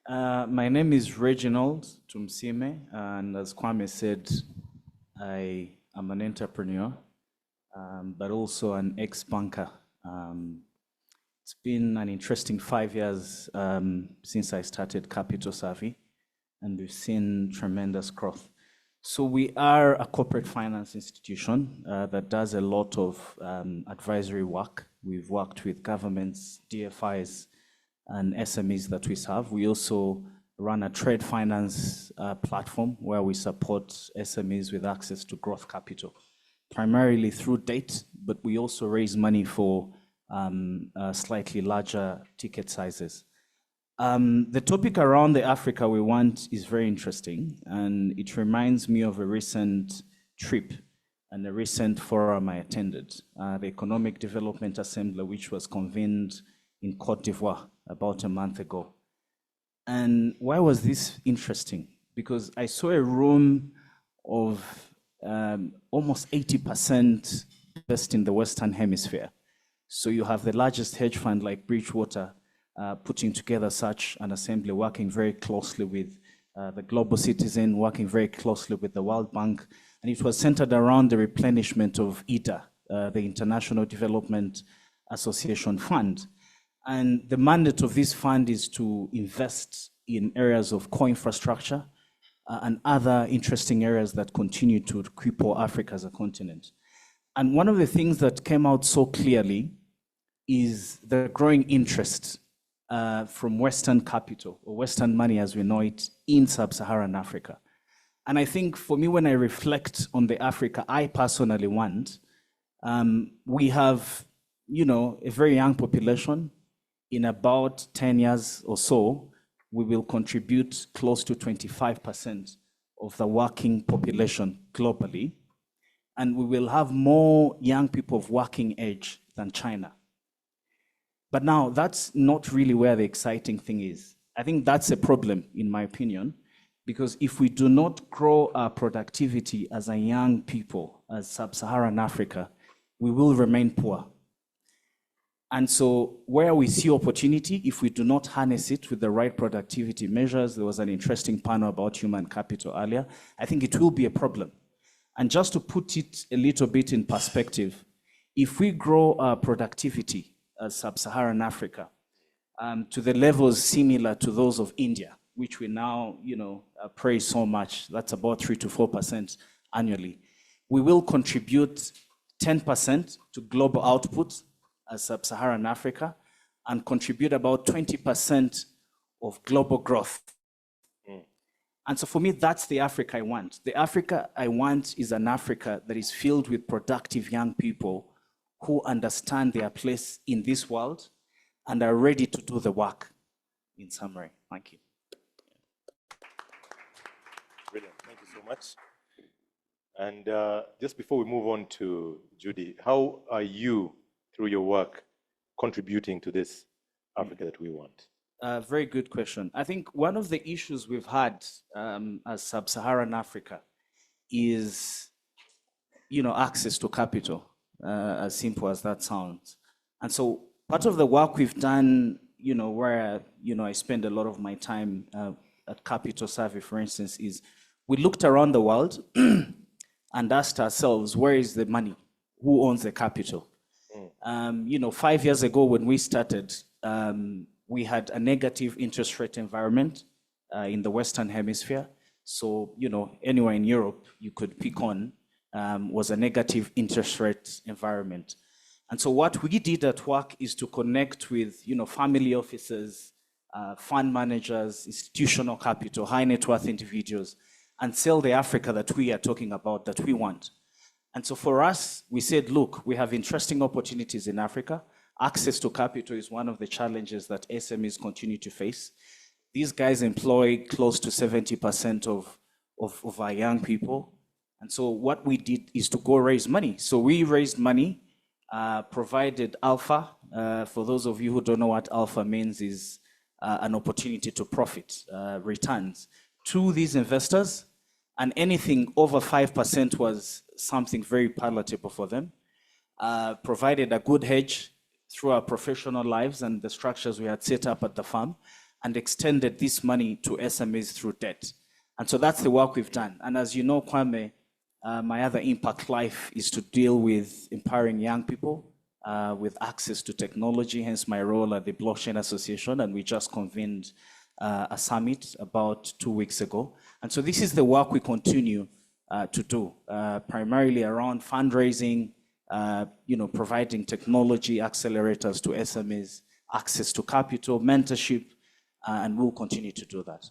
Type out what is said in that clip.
My name is Reginald Tumusiime, and as Kwame said, I am an entrepreneur, but also an ex-banker. It's been an interesting 5 years since I started Capital Savvy, and we've seen tremendous growth. So we are a corporate finance institution that does a lot of advisory work. We've worked with governments, DFIs, and SMEs that we serve. We also run a trade finance platform where we support SMEs with access to growth capital, primarily through debt, but we also raise money for slightly larger ticket sizes. The topic around the Africa we want is very interesting, and it reminds me of a recent trip and a recent forum I attended, the Economic Development Assembly, which was convened in Cote d'Ivoire about a month ago. And why was this interesting? Because I saw a room of almost 80% based in the Western Hemisphere. So you have the largest hedge fund like Bridgewater putting together such an assembly, working very closely with the Global Citizen, working very closely with the World Bank. And it was centered around the replenishment of IDA, the International Development Association Fund. And the mandate of this fund is to invest in areas of core infrastructure and other interesting areas that continue to cripple Africa as a continent. And one of the things that came out so clearly is the growing interest from Western capital, or Western money as we know it, in sub-Saharan Africa. And I think for me, when I reflect on the Africa I personally want, we have, a very young population. In about 10 years or so, we will contribute close to 25% of the working population globally. And we will have more young people of working age than China. But now that's not really where the exciting thing is. I think that's a problem, in my opinion, because if we do not grow our productivity as a young people, as sub-Saharan Africa, we will remain poor. And so where we see opportunity, if we do not harness it with the right productivity measures, there was an interesting panel about human capital earlier, I think it will be a problem. And just to put it a little bit in perspective, if we grow our productivity as sub-Saharan Africa to the levels similar to those of India, which we now praise so much, that's about 3 to 4% annually, we will contribute 10% to global output as sub-Saharan Africa and contribute about 20% of global growth. And so for me, that's the Africa I want. The Africa I want is an Africa that is filled with productive young people who understand their place in this world and are ready to do the work. In summary, thank you. Brilliant, thank you so much. And just before we move on to Judy, how are you, through your work, contributing to this Africa that we want? Very good question. I think one of the issues we've had as sub-Saharan Africa is, access to capital, as simple as that sounds. And so part of the work we've done, where, I spend a lot of my time at Capital Savvy, for instance, is we looked around the world and asked ourselves, where is the money? Who owns the capital? 5 years ago when we started, we had a negative interest rate environment in the Western Hemisphere. So, anywhere in Europe you could pick on was a negative interest rate environment. And so what we did at work is to connect with, family offices, fund managers, institutional capital, high net worth individuals, and sell the Africa that we are talking about, that we want. And so for us, we said, look, we have interesting opportunities in Africa. Access to capital is one of the challenges that SMEs continue to face. These guys employ close to 70% of our young people. And so what we did is to go raise money. So we raised money, provided alpha. For those of you who don't know what alpha means, is an opportunity to profit, returns, to these investors. And anything over 5% was something very palatable for them. Provided a good hedge through our professional lives and the structures we had set up at the firm, and extended this money to SMEs through debt. And so that's the work we've done. And as you know, Kwame, my other impact life is to deal with empowering young people with access to technology, hence my role at the Blockchain Association. And we just convened a summit about 2 weeks ago. And so this is the work we continue to do, primarily around fundraising, providing technology accelerators to SMEs, access to capital, mentorship, and we'll continue to do that.